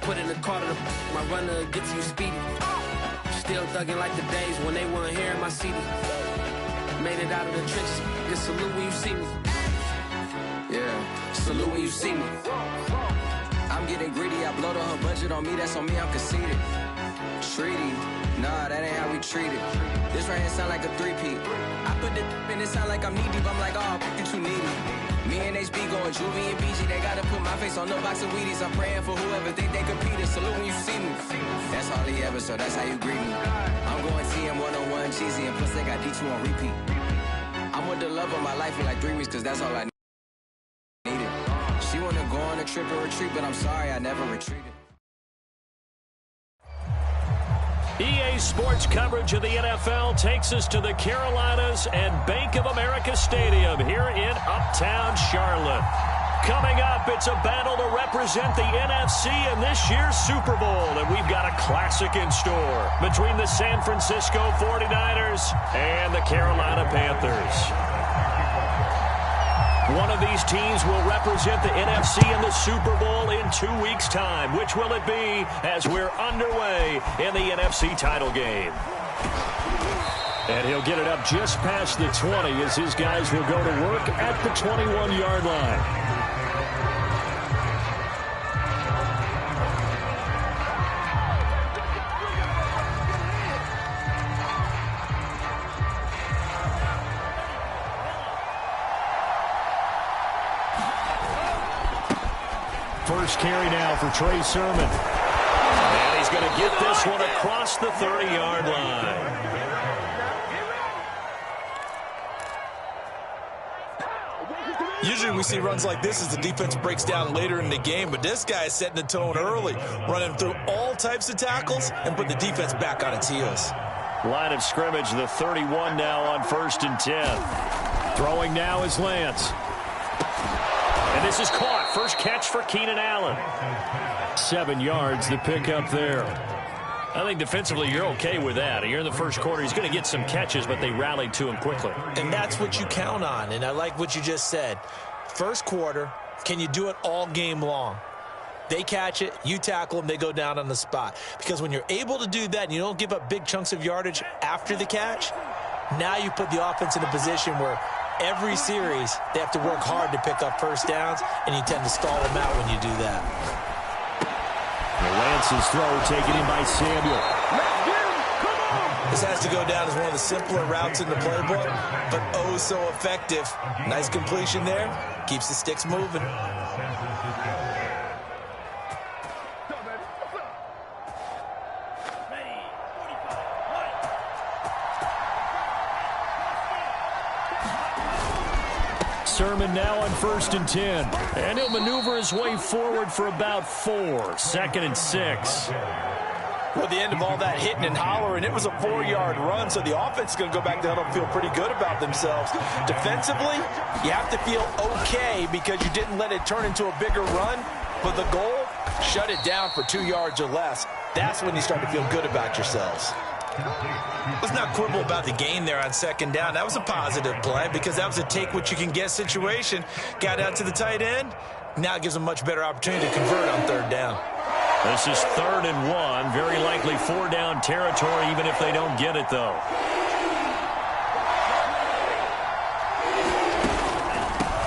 put in the car to my runner gets you speedy. Still thugging like the days when they weren't here in my city. Made it out of the trenches. Just salute when you see me. Yeah, salute when you see me. I'm getting greedy. I blowed her budget on me. That's on me. I'm conceited. Treaty. Nah, that ain't how we treat it. This right here sound like a three-peat. I put the in it sound like I'm knee deep. I'm like, oh, you too needy. Me and HB going Juvie and BG. They gotta put my face on no box of Wheaties. I'm praying for whoever think they competed. Salute when you see me. That's all he ever, so that's how you greet me. I'm going TM 101 cheesy, and plus they got D2 on repeat. I'm with the love of my life for like 3 weeks, cause that's all I needed. She wanna go on a trip and retreat, but I'm sorry, I never retreated. EA Sports coverage of the NFL takes us to the Carolinas and Bank of America Stadium here in Uptown Charlotte. Coming up, it's a battle to represent the NFC in this year's Super Bowl, and we've got a classic in store between the San Francisco 49ers and the Carolina Panthers. One of these teams will represent the NFC in the Super Bowl in 2 weeks' time. Which will it be as we're underway in the NFC title game? And he'll get it up just past the 20 as his guys will go to work at the 21-yard line. First carry now for Trey Sermon. And he's going to get this one across the 30-yard line. Usually we see runs like this as the defense breaks down later in the game, but this guy is setting the tone early, running through all types of tackles and put the defense back on its heels. Line of scrimmage, the 31 now on 1st and 10. Throwing now is Lance. And this is caught. First catch for Keenan Allen. 7 yards, the pickup there. I think defensively you're okay with that. You're in the first quarter. He's going to get some catches, but they rallied to him quickly. And that's what you count on, and I like what you just said. First quarter, can you do it all game long? They catch it, you tackle them, they go down on the spot. Because when you're able to do that and you don't give up big chunks of yardage after the catch, now you put the offense in a position where every series, they have to work hard to pick up first downs, and you tend to stall them out when you do that. Lance's throw taken in by Samuel. This has to go down as one of the simpler routes in the playbook, but oh so effective. Nice completion there. Keeps the sticks moving. Sermon now on 1st and 10. And he'll maneuver his way forward for about 4. 2nd and 6. Well, the end of all that hitting and hollering, it was a 4-yard run, so the offense is going to go back down and feel pretty good about themselves. Defensively, you have to feel okay because you didn't let it turn into a bigger run, but the goal, shut it down for 2 yards or less. That's when you start to feel good about yourselves. Let's not quibble about the gain there on 2nd down. That was a positive play because that was a take-what-you-can-get situation. Got out to the tight end. Now it gives them a much better opportunity to convert on 3rd down. This is 3rd and 1. Very likely 4-down territory even if they don't get it, though.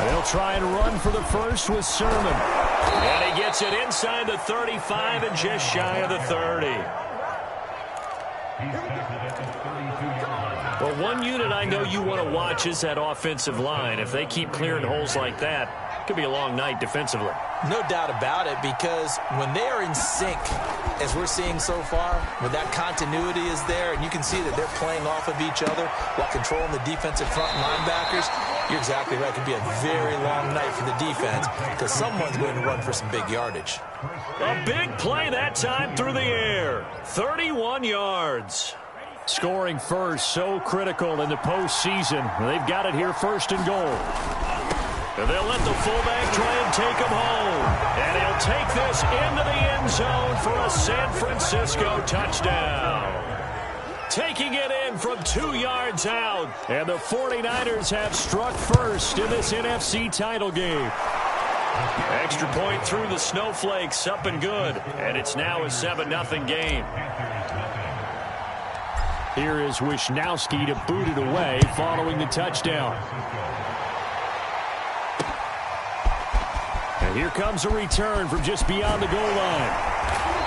They'll try and run for the first with Sermon. And he gets it inside the 35 and just shy of the 30. Well, one unit I know you want to watch is that offensive line. If they keep clearing holes like that, it could be a long night defensively. No doubt about it, because when they are in sync, as we're seeing so far, when that continuity is there, and you can see that they're playing off of each other while controlling the defensive front linebackers, you're exactly right. It could be a very long night for the defense because someone's going to run for some big yardage. A big play that time through the air. 31 yards. Scoring first, so critical in the postseason. They've got it here 1st and goal. And they'll let the fullback try and take him home. And he'll take this into the end zone for a San Francisco touchdown. Taking it in from 2 yards out. And the 49ers have struck first in this NFC title game. Extra point through the snowflakes, up and good. And it's now a 7-0 game. Here is Wisnowski to boot it away following the touchdown. And here comes a return from just beyond the goal line.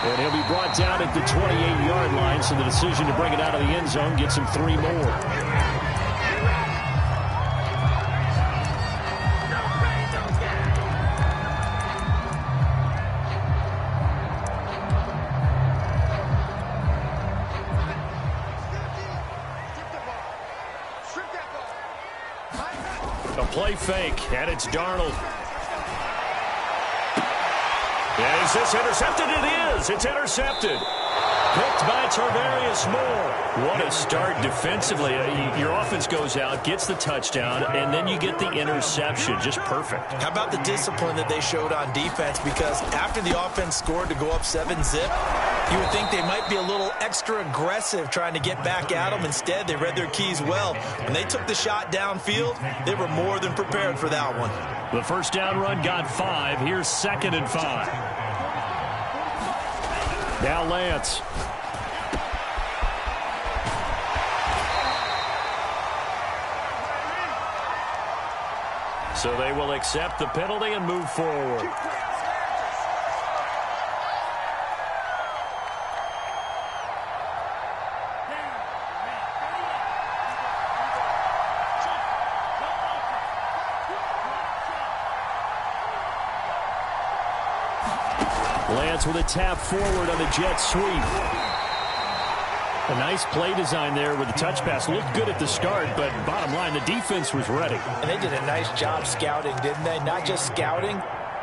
And he'll be brought down at the 28-yard line, so the decision to bring it out of the end zone gets him 3 more. A play fake, and it's Darnold. Is this intercepted? It is. It's intercepted. Picked by Tarvarius Moore. What a start defensively. Your offense goes out, gets the touchdown, and then you get the interception. Just perfect. How about the discipline that they showed on defense? Because after the offense scored to go up 7-zip, you would think they might be a little extra aggressive trying to get back at them. Instead, they read their keys well. When they took the shot downfield, they were more than prepared for that one. The first down run got 5. Here's 2nd and 5. Now Lance. So they will accept the penalty and move forward. Lance with a tap forward on the jet sweep. A nice play design there with the touch pass. Looked good at the start, but bottom line, the defense was ready. And they did a nice job scouting, didn't they? Not just scouting,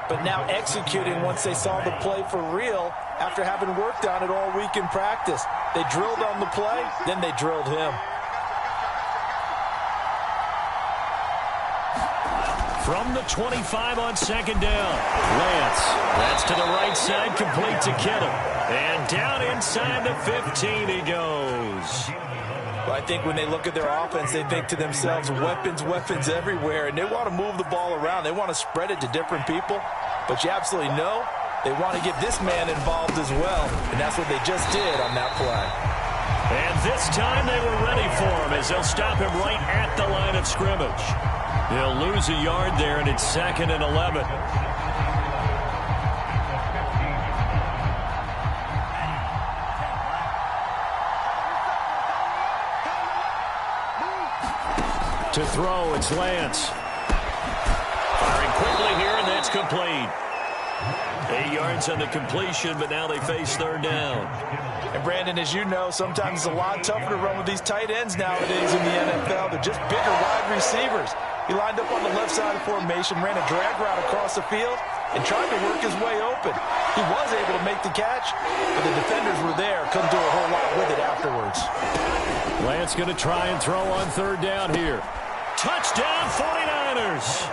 but now executing once they saw the play for real after having worked on it all week in practice. They drilled on the play, then they drilled him. From the 25 on 2nd down. Lance. That's to the right side, complete to Kittle. And down inside the 15 he goes. Well, I think when they look at their offense, they think to themselves, weapons, weapons everywhere. And they want to move the ball around. They want to spread it to different people. But you absolutely know they want to get this man involved as well. And that's what they just did on that play. And this time they were ready for him as they'll stop him right at the line of scrimmage. He'll lose a yard there, and it's 2nd and 11. To throw, it's Lance. Firing quickly here, and that's complete. 8 yards on the completion, but now they face 3rd down. And Brandon, as you know, sometimes it's a lot tougher to run with these tight ends nowadays in the NFL. They're just bigger wide receivers. He lined up on the left side of formation, ran a drag route across the field, and tried to work his way open. He was able to make the catch, but the defenders were there. Couldn't do a whole lot with it afterwards. Lance going to try and throw on 3rd down here. Touchdown, 49ers!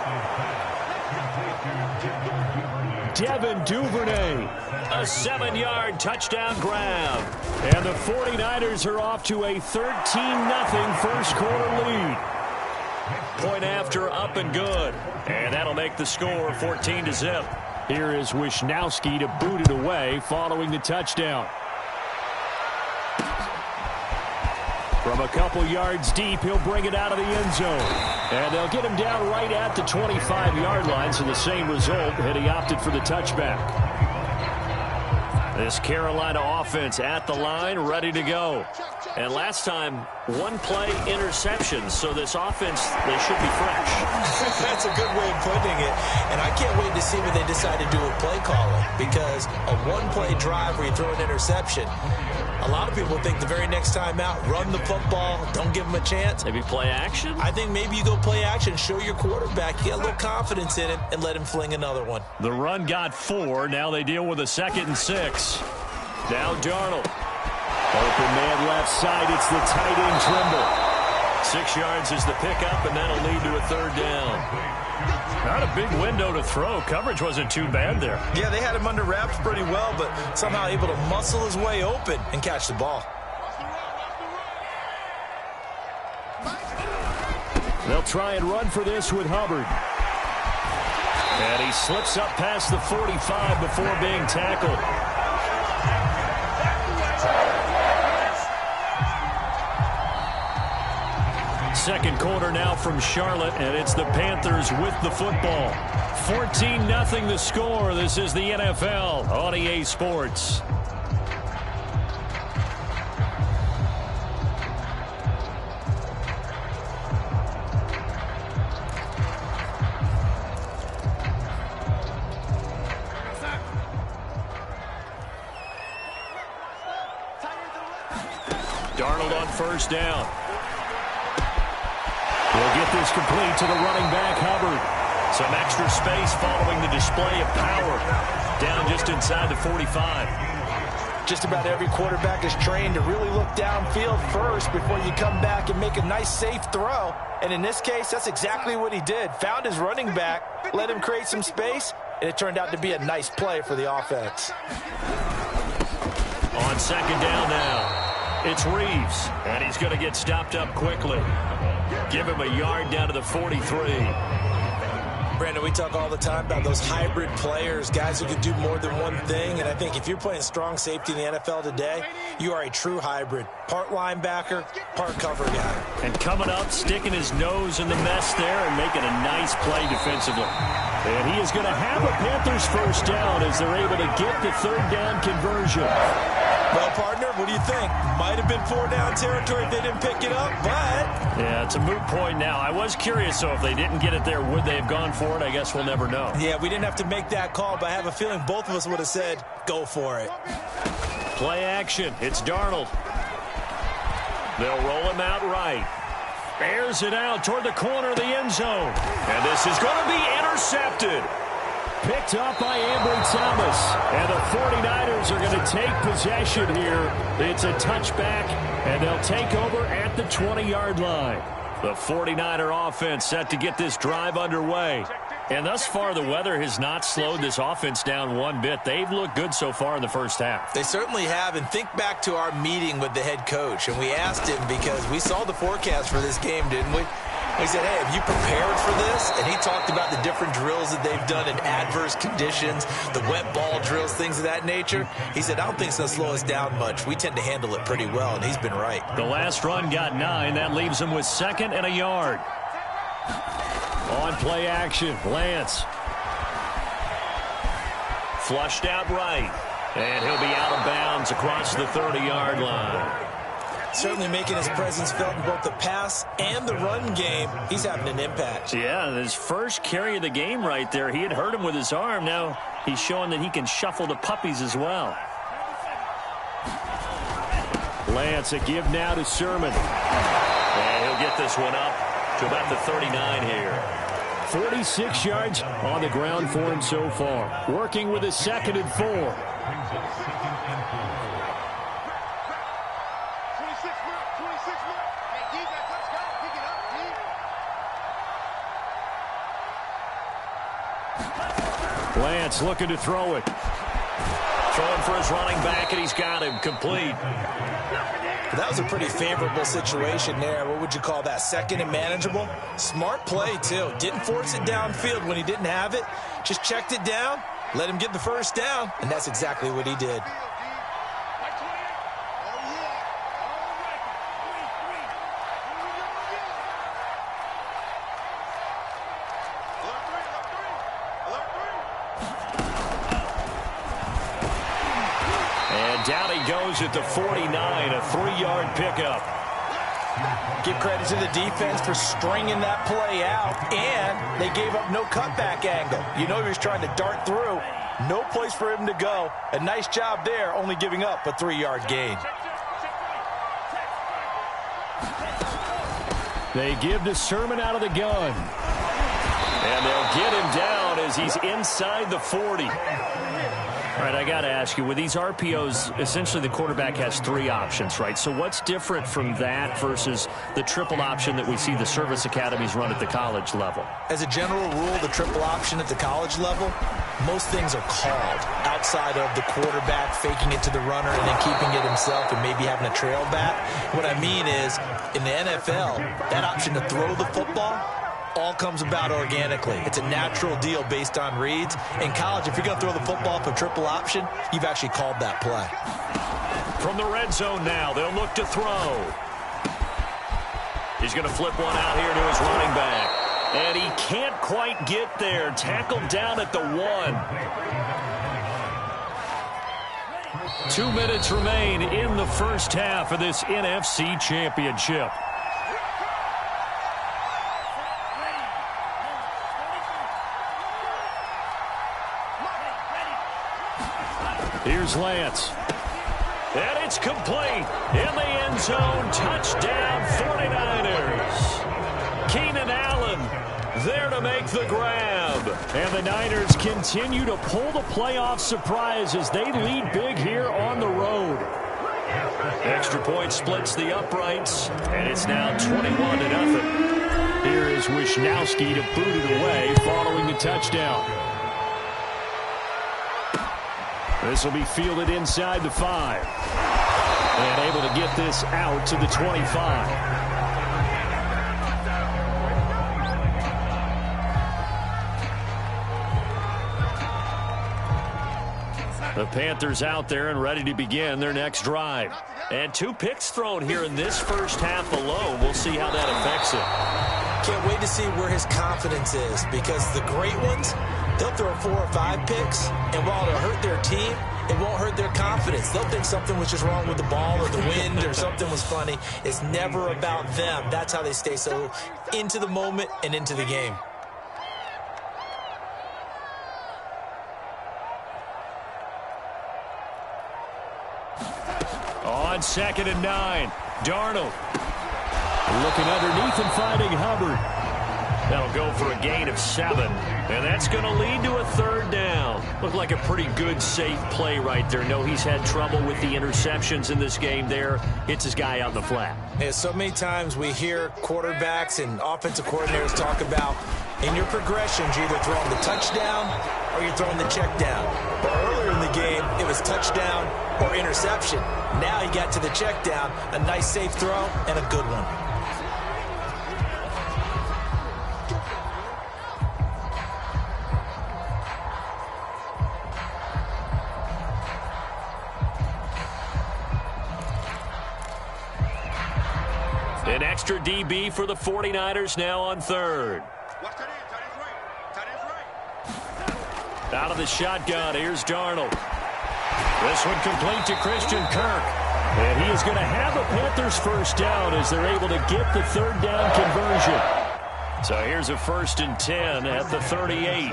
Devin Duvernay, a 7-yard touchdown grab. And the 49ers are off to a 13-0 first quarter lead. Point after, up and good. And that'll make the score 14-0. Here is Wisnowski to boot it away following the touchdown. From a couple yards deep, he'll bring it out of the end zone. And they'll get him down right at the 25-yard line, so the same result had he opted for the touchback. This Carolina offense at the line, ready to go. And last time, 1 play interception, so this offense, they should be fresh. That's a good way of putting it. And I can't wait to see what they decide to do with play calling, because a 1-play drive where you throw an interception, a lot of people think the very next time out, run the football, don't give them a chance. Maybe play action? I think maybe you go play action, show your quarterback, get a little confidence in him, and let him fling another one. The run got 4. Now they deal with a 2nd and 6. Now Darnold. Open man left side. It's the tight end Trimble. 6 yards is the pickup, and that'll lead to a 3rd down. Not a big window to throw. Coverage wasn't too bad there. Yeah, they had him under wraps pretty well, but somehow able to muscle his way open and catch the ball. They'll try and run for this with Hubbard. And he slips up past the 45 before being tackled. Second quarter now from Charlotte, and it's the Panthers with the football. 14-0 the score. This is the NFL on EA Sports. Darnold on first down. We'll get this complete to the running back, Hubbard. Some extra space following the display of power. Down just inside the 45. Just about every quarterback is trained to really look downfield first before you come back and make a nice, safe throw. And in this case, that's exactly what he did. Found his running back, let him create some space, and it turned out to be a nice play for the offense. On second down now. It's Reeves, and he's going to get stopped up quickly. Give him a yard down to the 43. Brandon, we talk all the time about those hybrid players, guys who can do more than one thing. And I think if you're playing strong safety in the NFL today, you are a true hybrid. Part linebacker, part cover guy. And coming up, sticking his nose in the mess there and making a nice play defensively. And he is going to have a Panthers first down as they're able to get the third down conversion. Well, partner, what do you think? Might have been 4-down territory if they didn't pick it up, but... Yeah, it's a moot point now. I was curious, so if they didn't get it there, would they have gone for it? I guess we'll never know. Yeah, we didn't have to make that call, but I have a feeling both of us would have said, go for it. Play action. It's Darnold. They'll roll him out right. Airs it out toward the corner of the end zone. And this is going to be intercepted. Picked up by Ambry Thomas. And the 49ers are going to take possession here. It's a touchback, and they'll take over at the 20-yard line. The 49er offense set to get this drive underway. And thus far, the weather has not slowed this offense down one bit. They've looked good so far in the first half. They certainly have. And think back to our meeting with the head coach. And we asked him because we saw the forecast for this game, didn't we? We said, hey, have you prepared for this? And he talked about the different drills that they've done in adverse conditions, the wet ball drills, things of that nature. He said, I don't think it's going to slow us down much. We tend to handle it pretty well, and he's been right. The last run got 9. That leaves him with 2nd and a yard. On play action, Lance. Flushed out right. And he'll be out of bounds across the 30-yard line. Certainly making his presence felt in both the pass and the run game. He's having an impact. Yeah, his first carry of the game right there. He had hurt him with his arm. Now he's showing that he can shuffle the puppies as well. Lance, a give now to Sermon. And he'll get this one up to about the 39 here. 46 yards on the ground for him so far. Working with a 2nd and 4. Lance looking to throw it. Throwing for his running back, and he's got him complete. That was a pretty favorable situation there. What would you call that? 2nd and manageable? Smart play, too. Didn't force it downfield when he didn't have it. Just checked it down, let him get the first down, and that's exactly what he did. Down he goes at the 49, a 3-yard pickup. Give credit to the defense for stringing that play out, and they gave up no cutback angle. You know he was trying to dart through. No place for him to go. A nice job there, only giving up a 3-yard gain. They give the Sermon out of the gun. And they'll get him down as he's inside the 40. All right, I got to ask you, with these RPOs, essentially the quarterback has 3 options, right? So what's different from that versus the triple option that we see the service academies run at the college level? As a general rule, the triple option at the college level, most things are called outside of the quarterback faking it to the runner and then keeping it himself and maybe having a trail back. What I mean is, in the NFL, that option to throw the football, all comes about organically. It's a natural deal based on reads. In college, if you're going to throw the football for triple option, you've actually called that play. From the red zone now, they'll look to throw. He's going to flip one out here to his running back. And he can't quite get there. Tackled down at the 1. 2 minutes remain in the first half of this NFC Championship. Here's Lance. And it's complete. In the end zone, touchdown 49ers. Keenan Allen there to make the grab. And the Niners continue to pull the playoff surprise as they lead big here on the road. Extra point splits the uprights, and it's now 21-0. Here is Wisnowski to boot it away following the touchdown. This will be fielded inside the 5. And able to get this out to the 25. The Panthers out there and ready to begin their next drive. And 2 picks thrown here in this first half alone. We'll see how that affects it. Can't wait to see where his confidence is, because the great ones, they'll throw 4 or 5 picks, and while it'll hurt their team, it won't hurt their confidence. They'll think something was just wrong with the ball or the wind or something was funny. It's never about them. That's how they stay so into the moment and into the game. On 2nd and 9, Darnold looking underneath and finding Hubbard. That'll go for a gain of 7, and that's going to lead to a 3rd down. Looked like a pretty good, safe play right there. No, he's had trouble with the interceptions in this game there. Hits his guy out in the flat. Yeah, so many times we hear quarterbacks and offensive coordinators talk about, in your progressions, you're either throwing the touchdown or you're throwing the check down. But earlier in the game, it was touchdown or interception. Now he got to the check down, a nice safe throw, and a good one. An extra DB for the 49ers now on 3rd. Out of the shotgun, here's Darnold. This one complete to Christian Kirk. And he is going to have a Panthers first down as they're able to get the 3rd down conversion. So here's a 1st and 10 at the 38.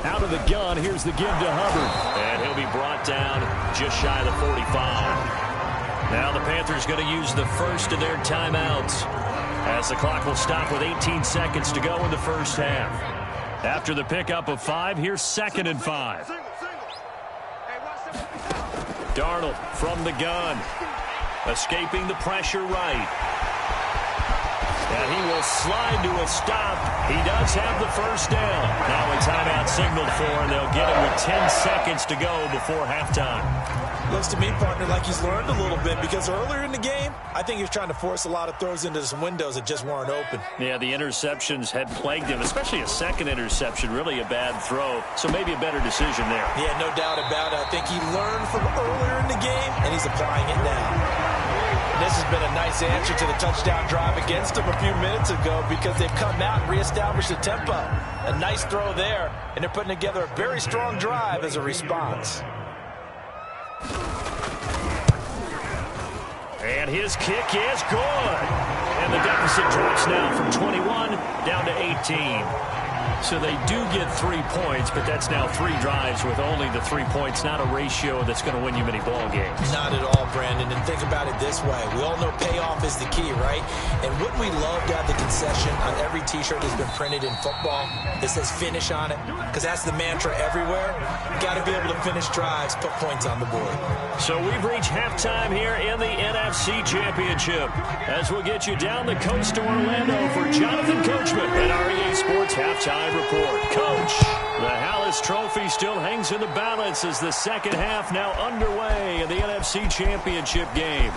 Out of the gun, here's the give to Hubbard. And he'll be brought down just shy of the 45. Now the Panthers going to use the first of their timeouts, as the clock will stop with 18 seconds to go in the first half. After the pickup of 5, here's 2nd and 5. Darnold from the gun, escaping the pressure right. And he will slide to a stop. He does have the first down. Now a timeout signaled for, and they'll get it with 10 seconds to go before halftime. Looks to me, partner, like he's learned a little bit, because earlier in the game, I think he was trying to force a lot of throws into some windows that just weren't open. Yeah, the interceptions had plagued him, especially a second interception, really a bad throw. So maybe a better decision there. Yeah, no doubt about it. I think he learned from earlier in the game, and he's applying it now. This has been a nice answer to the touchdown drive against them a few minutes ago, because they've come out and reestablished the tempo. A nice throw there, and they're putting together a very strong drive as a response. And his kick is good. And the deficit drops now from 21 down to 18. So they do get 3 points, but that's now 3 drives with only the 3 points, not a ratio that's going to win you many ball games. Not at all, Brandon. And think about it this way. We all know payoff is the key, right? And wouldn't we love to have the concession on every T-shirt that's been printed in football that says finish on it? Because that's the mantra everywhere. Got to be able to finish drives, put points on the board. So we've reached halftime here in the NFC Championship, as we'll get you down the coast to Orlando for Jonathan Coachman and our EA Sports Halftime Report. Coach, the Hallis Trophy still hangs in the balance as the second half now underway in the NFC Championship game.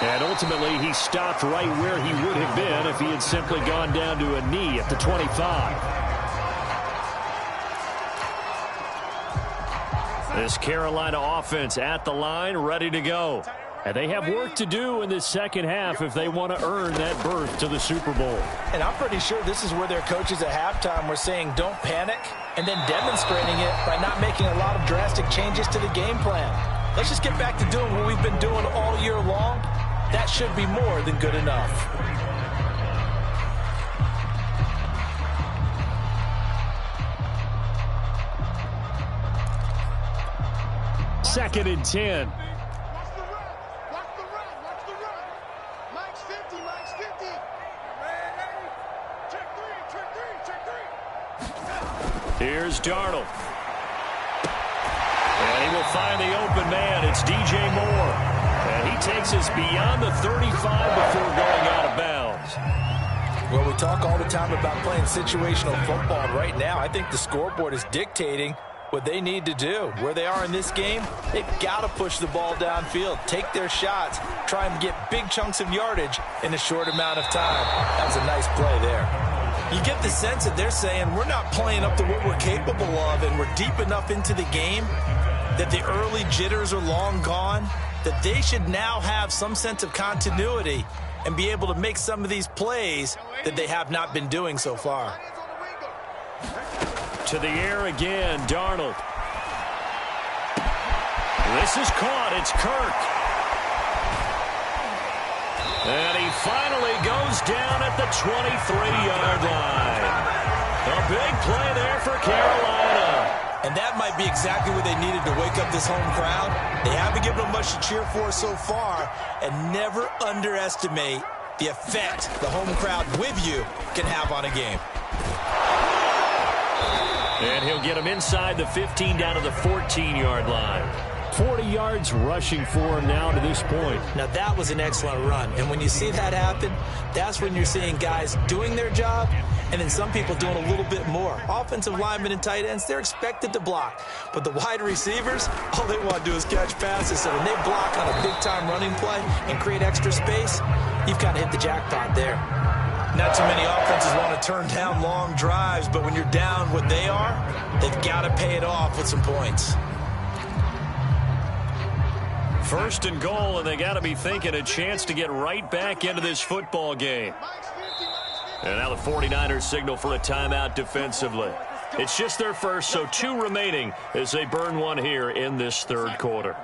And ultimately, he stopped right where he would have been if he had simply gone down to a knee at the 25. This Carolina offense at the line, ready to go. And they have work to do in this second half if they want to earn that berth to the Super Bowl. And I'm pretty sure this is where their coaches at halftime were saying don't panic, and then demonstrating it by not making a lot of drastic changes to the game plan. Let's just get back to doing what we've been doing all year long. That should be more than good enough. Second and 10. Here's Darnold. And he will find the open man. It's DJ Moore. And he takes us beyond the 35 before going out of bounds. Well, we talk all the time about playing situational football. And right now, I think the scoreboard is dictating what they need to do. Where they are in this game, they've got to push the ball downfield, take their shots, try and get big chunks of yardage in a short amount of time. That was a nice play there. You get the sense that they're saying we're not playing up to what we're capable of, and we're deep enough into the game that the early jitters are long gone, that they should now have some sense of continuity and be able to make some of these plays that they have not been doing so far. To the air again, Darnold. This is caught. It's Kirk. And he finally goes down at the 23-yard line. A big play there for Carolina. And that might be exactly what they needed to wake up this home crowd. They haven't given them much to cheer for so far, and never underestimate the effect the home crowd with you can have on a game. And he'll get him inside the 15 down to the 14-yard line. 40 yards rushing for him now to this point. Now that was an excellent run. And when you see that happen, that's when you're seeing guys doing their job and then some people doing a little bit more. Offensive linemen and tight ends, they're expected to block. But the wide receivers, all they want to do is catch passes. So when they block on a big-time running play and create extra space, you've kind of hit the jackpot there. Not too many offenses want to turn down long drives, but when you're down what they are, they've got to pay it off with some points. First and goal, and they got to be thinking a chance to get right back into this football game. And now the 49ers signal for a timeout defensively. It's just their first, so 2 remaining as they burn one here in this third quarter.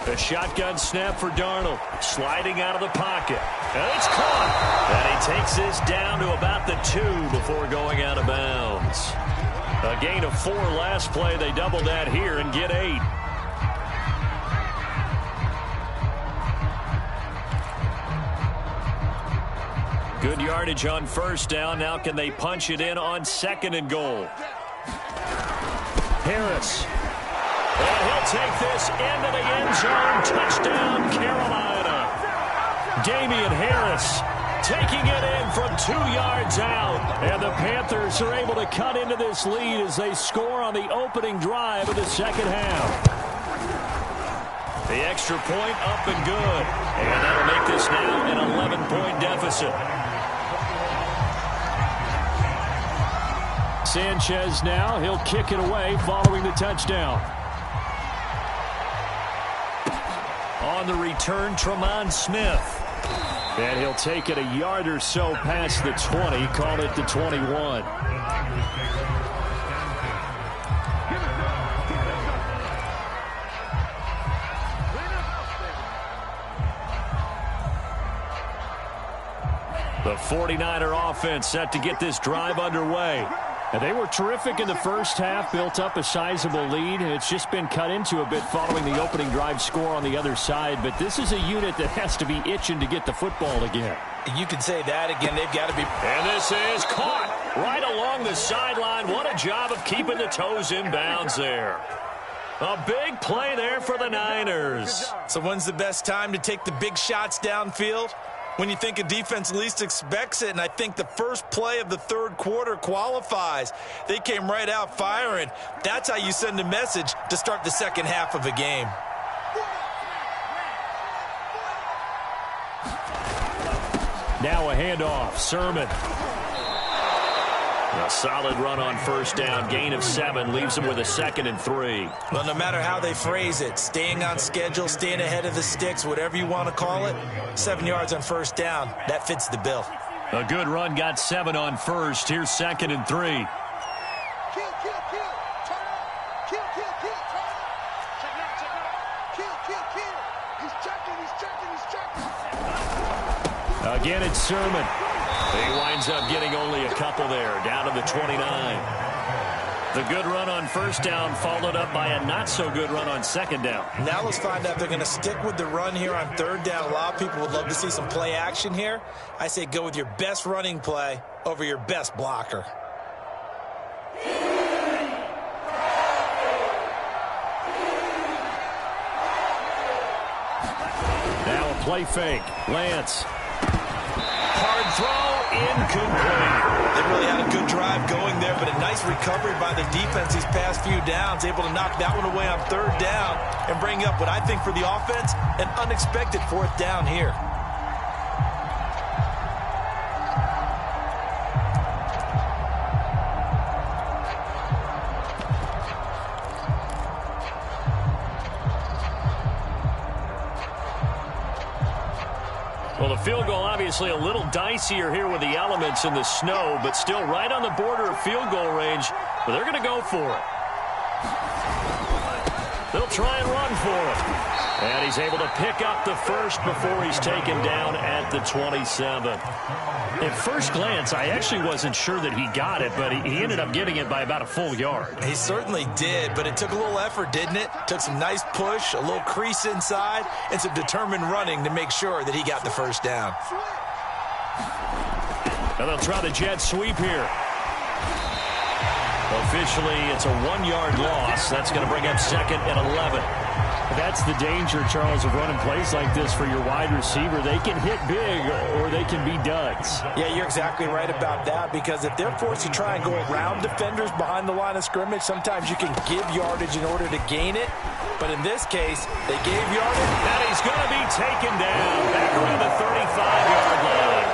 A shotgun snap for Darnold, sliding out of the pocket. And it's caught. And he takes this down to about the 2 before going out of bounds. A gain of 4 last play. They double that here and get 8. Good yardage on first down. Now can they punch it in on second and goal? Harris. And he'll take this into the end zone. Touchdown, Carolina. Damian Harris taking it in from 2 yards out. And the Panthers are able to cut into this lead as they score on the opening drive of the second half. The extra point up and good. And that'll make this now an 11-point deficit. Sanchez now. He'll kick it away following the touchdown. On the return, Tremont Smith. And he'll take it a yard or so past the 20, call it the 21. The 49er offense set to get this drive underway. And they were terrific in the first half, built up a sizable lead. It's just been cut into a bit following the opening drive score on the other side. But this is a unit that has to be itching to get the football again. You can say that again. They've got to be. And this is caught right along the sideline. What a job of keeping the toes in bounds there. A big play there for the Niners. So when's the best time to take the big shots downfield? when you think a defense least expects it, and I think the first play of the third quarter qualifies. They came right out firing. That's how you send a message to start the second half of a game. Now a handoff. Sermon. A solid run on first down. Gain of 7 leaves them with a 2nd and 3. Well, no matter how they phrase it, staying on schedule, staying ahead of the sticks, whatever you want to call it, 7 yards on first down, that fits the bill. A good run got 7 on first. Here's 2nd and 3. Again, it's Sermon. He winds up getting only a couple there, down to the 29. The good run on first down followed up by a not-so-good run on second down. Now let's find out if they're going to stick with the run here on third down. A lot of people would love to see some play action here. I say go with your best running play over your best blocker. Now a play fake. Lance. Hard throw, incomplete. They really had a good drive going there, but a nice recovery by the defense these past few downs, able to knock that one away on third down and bring up what I think for the offense, an unexpected fourth down here. Well, the field goal obviously a little dicier here with the elements in the snow, but still right on the border of field goal range. But they're going to go for it. They'll try and run for it. And he's able to pick up the first before he's taken down at the 27. At first glance, I actually wasn't sure that he got it, but he ended up getting it by about a full yard. He certainly did, but it took a little effort, didn't it? Took some nice push, a little crease inside, and some determined running to make sure that he got the first down. And they'll try the jet sweep here. Officially, it's a 1-yard loss. That's going to bring up 2nd and 11. That's the danger, Charles, of running plays like this for your wide receiver. They can hit big or they can be duds. Yeah, you're exactly right about that, because if they're forced to try and go around defenders behind the line of scrimmage, sometimes you can give yardage in order to gain it. But in this case, they gave yardage. And he's going to be taken down back around the 35-yard line.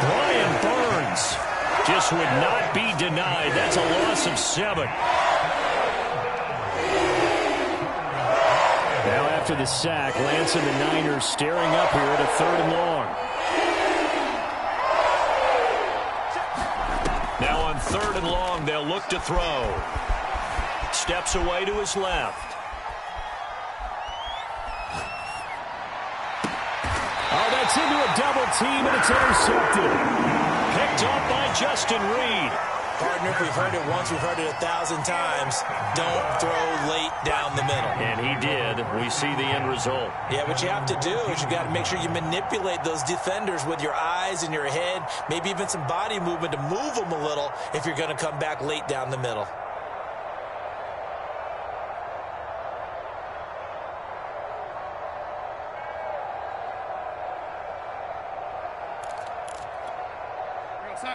Brian Burns just would not be denied. That's a loss of 7. Now after the sack, Lance and the Niners staring up here at a 3rd and long. Now on 3rd and long, they'll look to throw. Steps away to his left. Oh, that's into a double team, and it's intercepted. Picked off by Justin Reed. Partner, if we've heard it once, we've heard it 1,000 times. Don't throw late down the middle. And he did. We see the end result. Yeah, what you have to do is you got to make sure you manipulate those defenders with your eyes and your head, maybe even some body movement to move them a little if you're going to come back late down the middle.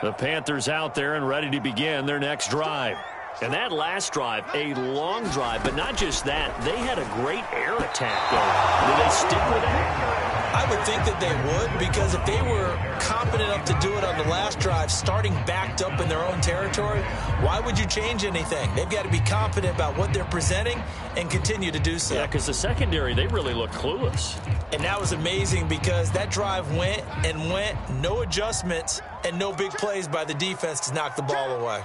The Panthers out there and ready to begin their next drive. And that last drive, a long drive, but not just that. They had a great air attack going. Did they stick with that? I would think that they would, because if they were competent enough to do it on the last drive, starting backed up in their own territory, why would you change anything? They've got to be confident about what they're presenting and continue to do so. Yeah, because the secondary, they really look clueless. And that was amazing, because that drive went and went, no adjustments, and no big plays by the defense to knock the ball away.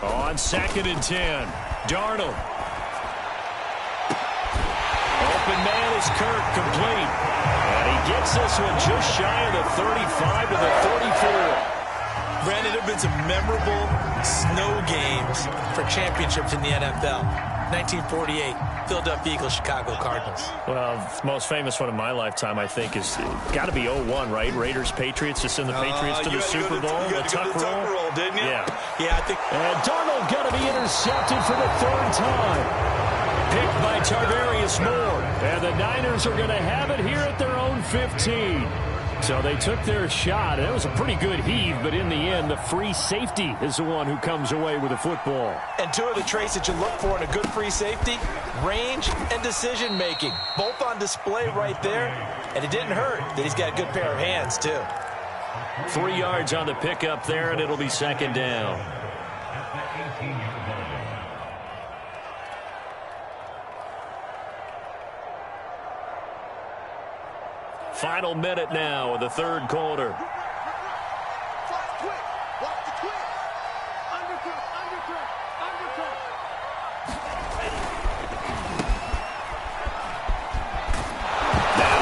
On 2nd and 10, Darnold. Open man is Kirk, complete. And he gets this one just shy of the 35 to the 34. Brandon, there have been some memorable snow games for championships in the NFL. 1948, Philadelphia Eagles, Chicago Cardinals. Well, the most famous one in my lifetime, I think, is got to be 0-1, right? Raiders-Patriots to send the Patriots to the Super Bowl. You got to go to Tuck roll, didn't you? Yeah. Yeah, I think. And Darnold got to be intercepted for the 3rd time. Picked by Tarvarius Moore. And the Niners are going to have it here at their own 15. So they took their shot. It was a pretty good heave, but in the end, the free safety is the one who comes away with the football. And two of the traits that you look for in a good free safety, range and decision-making. Both on display right there, and it didn't hurt that he's got a good pair of hands, too. 3 yards on the pickup there, and it'll be second down. Final minute now of the third quarter. Now,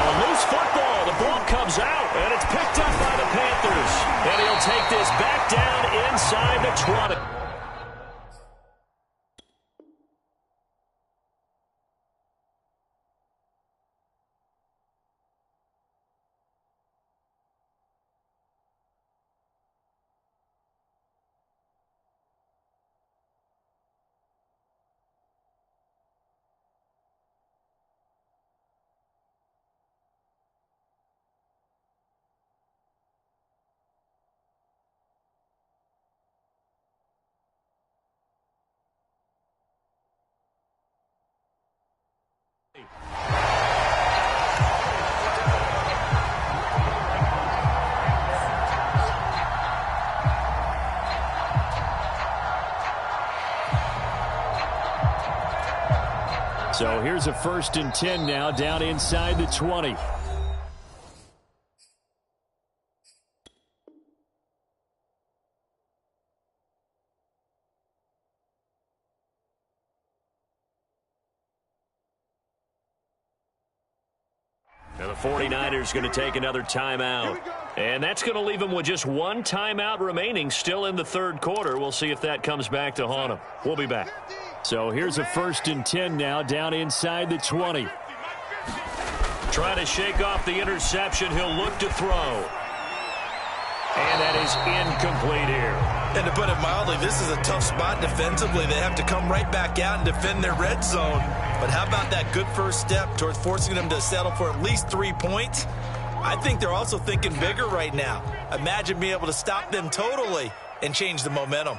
a loose football. The ball comes out, and it's picked up by the Panthers. And he'll take this back down inside the 20. So here's a 1st and 10 now, down inside the 20. Now the 49ers going to take another timeout. And that's going to leave them with just one timeout remaining still in the third quarter. We'll see if that comes back to haunt them. We'll be back. So here's a 1st and 10 now, down inside the 20. Trying to shake off the interception. He'll look to throw. And that is incomplete here. And to put it mildly, this is a tough spot defensively. They have to come right back out and defend their red zone. But how about that good first step towards forcing them to settle for at least 3 points? I think they're also thinking bigger right now. Imagine being able to stop them totally and change the momentum.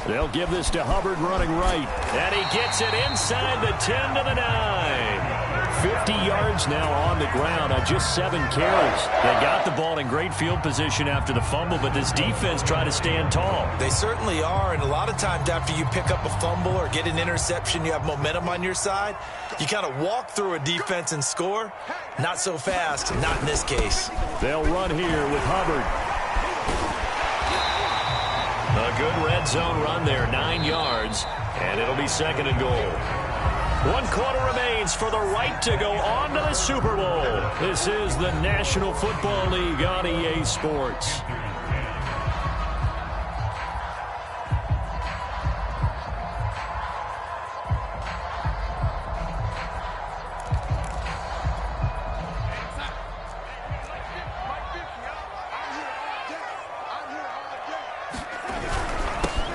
They'll give this to Hubbard running right. And he gets it inside the 10 to the 9. 50 yards now on the ground on just 7 carries. They got the ball in great field position after the fumble, but this defense tried to stand tall. They certainly are, and a lot of times after you pick up a fumble or get an interception, you have momentum on your side. You kind of walk through a defense and score. Not so fast, not in this case. They'll run here with Hubbard. A good red zone run there, 9 yards, and it'll be 2nd and goal. 1 quarter remains for the right to go on to the Super Bowl. This is the National Football League on EA Sports.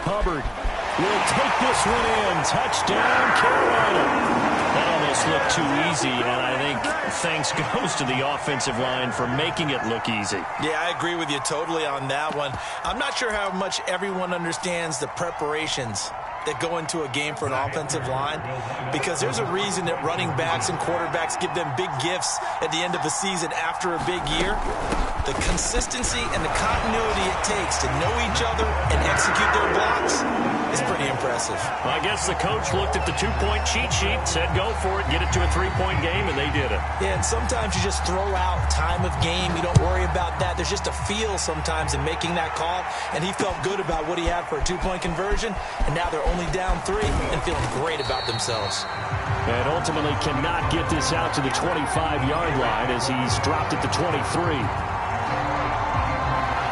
Hubbard will take this one in. Touchdown, Carolina. That almost looked too easy, and I think thanks goes to the offensive line for making it look easy. Yeah, I agree with you totally on that one. I'm not sure how much everyone understands the preparations that go into a game for an offensive line, because there's a reason that running backs and quarterbacks give them big gifts at the end of the season after a big year. The consistency and the continuity it takes to know each other and execute their blocks is pretty impressive. I guess the coach looked at the 2-point cheat sheet, said go for it, get it to a 3-point game, and they did it. Yeah, and sometimes you just throw out time of game. You don't worry about that. There's just a feel sometimes in making that call, and he felt good about what he had for a 2-point conversion, and now they're only down 3 and feeling great about themselves. And ultimately cannot get this out to the 25-yard line as he's dropped at the 23.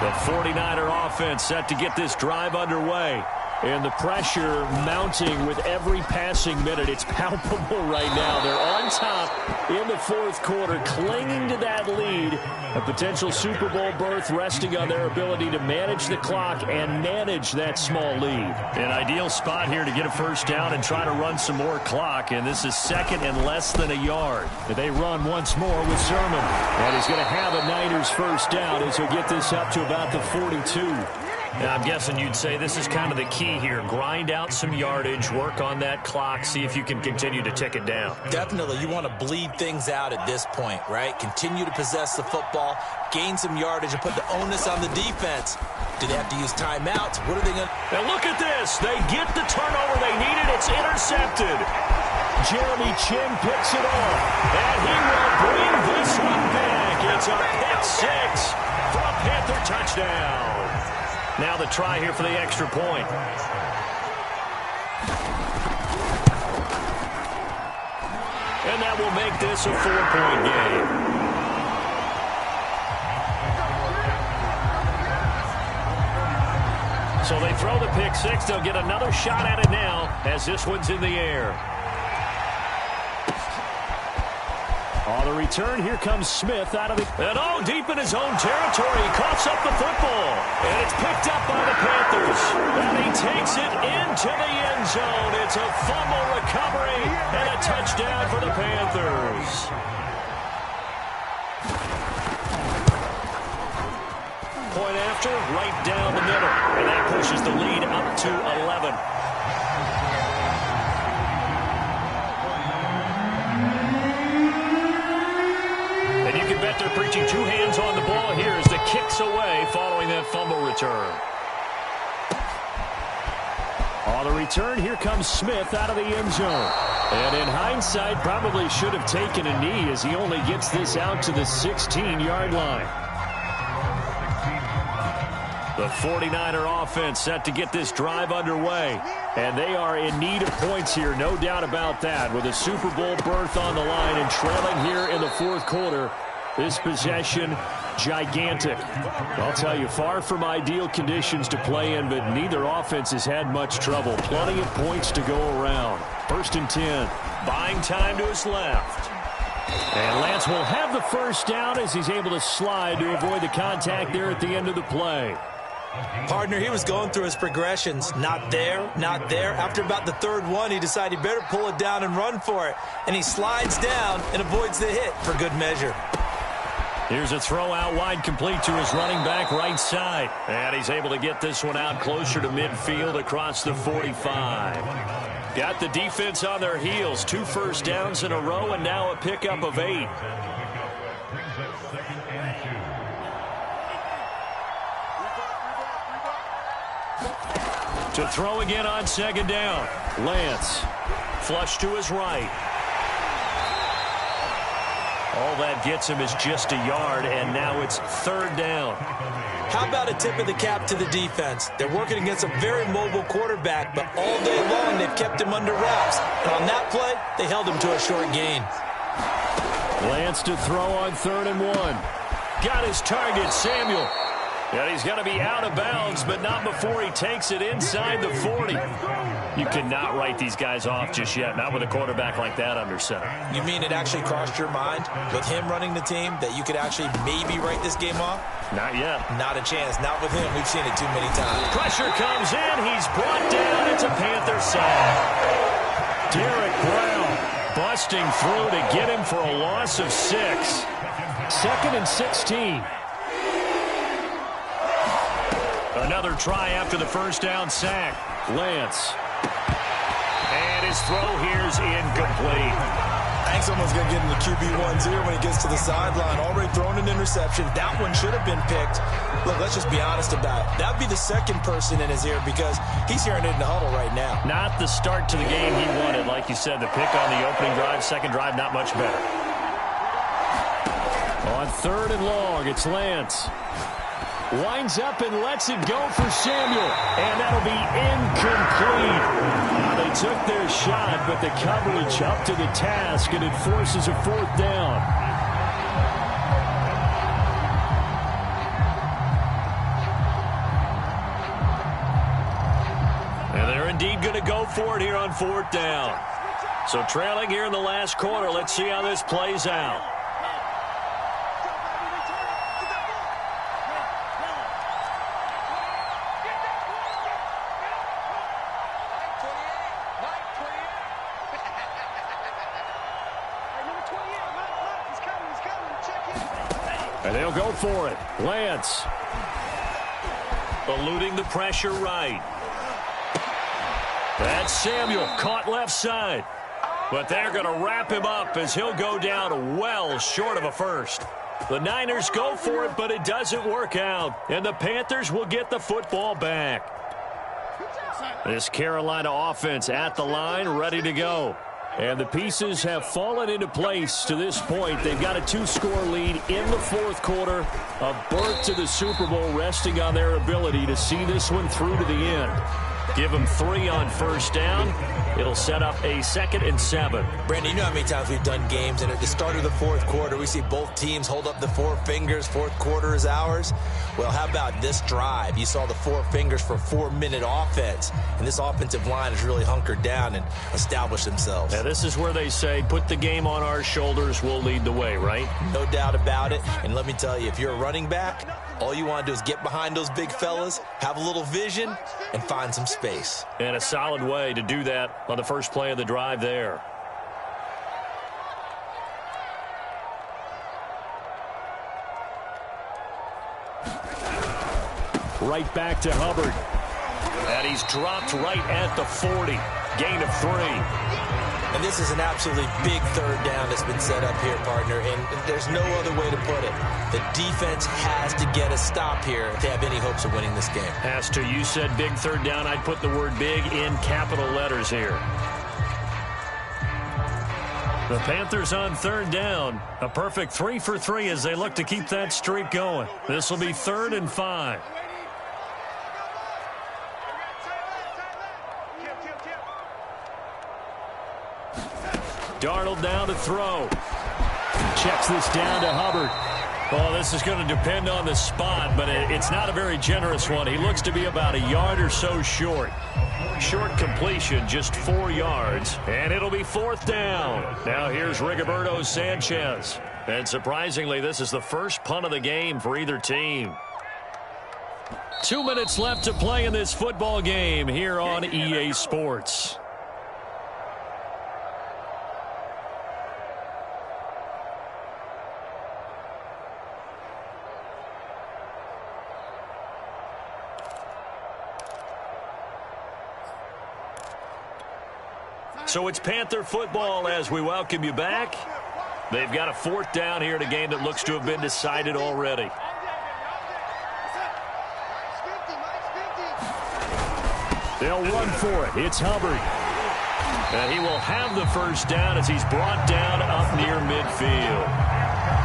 The 49er offense set to get this drive underway. And the pressure mounting with every passing minute. It's palpable right now. They're on top in the fourth quarter, clinging to that lead. A potential Super Bowl berth resting on their ability to manage the clock and manage that small lead. An ideal spot here to get a first down and try to run some more clock. And this is second and less than a yard. They run once more with Sermon. And he's going to have a Niners first down as he'll get this up to about the 42. Now, I'm guessing you'd say this is kind of the key here. Grind out some yardage, work on that clock, see if you can continue to tick it down. Definitely. You want to bleed things out at this point, right? Continue to possess the football, gain some yardage, and put the onus on the defense. Do they have to use timeouts? What are they going to... Now, look at this. They get the turnover they needed. It's intercepted. Jeremy Chin picks it off. And he will bring this one back. It's a pick six for a Panther touchdown. Now the try here for the extra point. And that will make this a 4-point game. So they throw the pick six. They'll get another shot at it now as this one's in the air. On the return, here comes Smith out of the... And deep in his own territory, he coughs up the football. And it's picked up by the Panthers. And he takes it into the end zone. It's a fumble recovery and a touchdown for the Panthers. Point after, right down the middle. And that pushes the lead up to 11. You can bet they're preaching two hands on the ball here as the kick's away following that fumble return. On the return, here comes Smith out of the end zone. And in hindsight, probably should have taken a knee as he only gets this out to the 16-yard line. The 49er offense set to get this drive underway. And they are in need of points here, no doubt about that. With a Super Bowl berth on the line and trailing here in the fourth quarter, this possession, gigantic. I'll tell you, far from ideal conditions to play in, but neither offense has had much trouble. Plenty of points to go around. First and 10. Buying time to his left. And Lance will have the first down as he's able to slide to avoid the contact there at the end of the play. Partner, he was going through his progressions. Not there, not there. After about the third one, he decided he better pull it down and run for it. And he slides down and avoids the hit for good measure. Here's a throw out wide, complete to his running back right side. And he's able to get this one out closer to midfield across the 45. Got the defense on their heels. 2 first downs in a row and now a pickup of 8. To throw again on second down. Lance. Flush to his right. All that gets him is just a yard, and now it's third down. How about a tip of the cap to the defense? They're working against a very mobile quarterback, but all day long they've kept him under wraps. And on that play, they held him to a short gain. Lance to throw on 3rd and 1. Got his target, Samuel. And he's going to be out of bounds, but not before he takes it inside the 40. You cannot write these guys off just yet, not with a quarterback like that under center. You mean it actually crossed your mind with him running the team that you could actually maybe write this game off? Not yet. Not a chance. Not with him. We've seen it too many times. Pressure comes in. He's brought down. It's a Panther sack. Derek Brown busting through to get him for a loss of 6. 2nd and 16. Another try after the first down sack. Lance. And his throw here's incomplete. I think someone's going to get in the QB1's ear when he gets to the sideline. Already thrown an interception. That one should have been picked. Look, let's just be honest about it. That would be the second person in his ear because he's hearing it in the huddle right now. Not the start to the game he wanted. Like you said, the pick on the opening drive, second drive, not much better. On 3rd and long, it's Lance. Winds up and lets it go for Samuel. And that'll be incomplete. Now they took their shot, but the coverage up to the task, and it forces a 4th down. indeed going to go for it here on 4th down. So trailing here in the last quarter. Let's see how this plays out. And they'll go for it. Lance. Eluding the pressure right. That's Samuel caught left side. But they're going to wrap him up as he'll go down well short of a first. The Niners go for it, but it doesn't work out. And the Panthers will get the football back. This Carolina offense at the line, ready to go. And the pieces have fallen into place to this point. They've got a 2-score lead in the 4th quarter. A berth to the Super Bowl resting on their ability to see this one through to the end. Give them 3 on 1st down. It'll set up a 2nd and 7. Brandon, you know how many times we've done games, and at the start of the 4th quarter, we see both teams hold up the 4 fingers. 4th quarter is ours. Well, how about this drive? You saw the 4 fingers for 4-minute offense, and this offensive line has really hunkered down and established themselves. Now, this is where they say, put the game on our shoulders, we'll lead the way, right? No doubt about it. And let me tell you, if you're a running back, all you want to do is get behind those big fellas, have a little vision, and find some space. And a solid way to do that on the first play of the drive there. Right back to Hubbard. And he's dropped right at the 40. Gain of 3. And this is an absolutely big 3rd down that's been set up here, partner, and there's no other way to put it. The defense has to get a stop here if they have any hopes of winning this game. Has to. You said big 3rd down. I'd put the word big in capital letters here. The Panthers on 3rd down. A perfect 3 for 3 as they look to keep that streak going. This will be 3rd and 5. Darnold down to throw. Checks this down to Hubbard. Oh, this is going to depend on the spot, but it's not a very generous one. He looks to be about a yard or so short. Short completion, just 4 yards, and it'll be 4th down. Now here's Rigoberto Sanchez. And surprisingly, this is the first punt of the game for either team. 2 minutes left to play in this football game here on EA Sports. So it's Panther football as we welcome you back. They've got a 4th down here in a game that looks to have been decided already. They'll run for it. It's Hubbard. And he will have the 1st down as he's brought down up near midfield.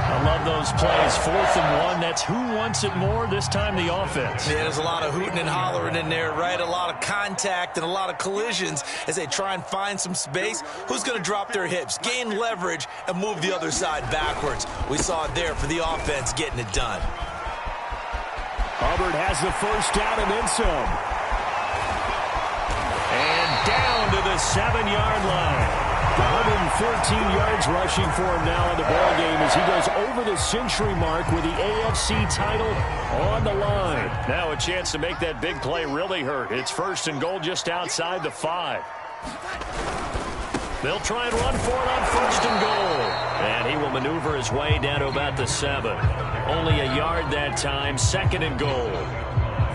I love those plays. 4th and 1. That's who wants it more, this time the offense. Yeah, there's a lot of hooting and hollering in there, right? A lot of contact and a lot of collisions as they try and find some space. Who's going to drop their hips, gain leverage, and move the other side backwards? We saw it there for the offense getting it done. Hubbard has the 1st down and then some. And down to the 7-yard line. 114 yards rushing for him now in the ballgame as he goes over the century mark with the AFC title on the line. Now a chance to make that big play really hurt. It's 1st and goal just outside the 5. They'll try and run for it on 1st and goal. And he will maneuver his way down to about the 7. Only a yard that time, 2nd and goal.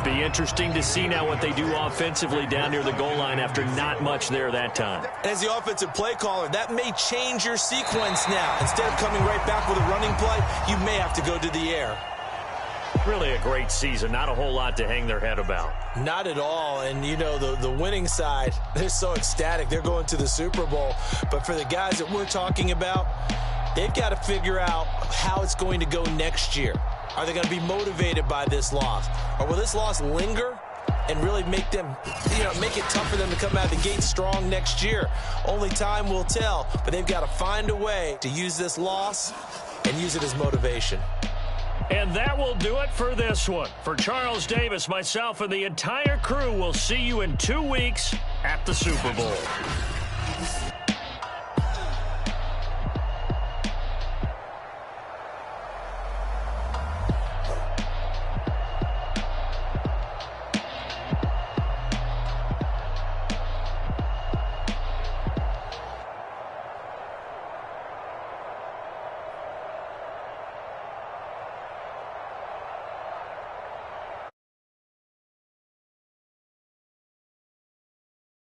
Be interesting to see now what they do offensively down near the goal line after not much there that time. As the offensive play caller, that may change your sequence now. Instead of coming right back with a running play, you may have to go to the air. Really a great season. Not a whole lot to hang their head about. Not at all. And, you know, the winning side, they're so ecstatic. They're going to the Super Bowl. But for the guys that we're talking about, they've got to figure out how it's going to go next year. Are they going to be motivated by this loss? Or will this loss linger and really make them, make it tough for them to come out of the gate strong next year? Only time will tell, but they've got to find a way to use this loss and use it as motivation. And that will do it for this one. For Charles Davis, myself, and the entire crew, will see you in 2 weeks at the Super Bowl.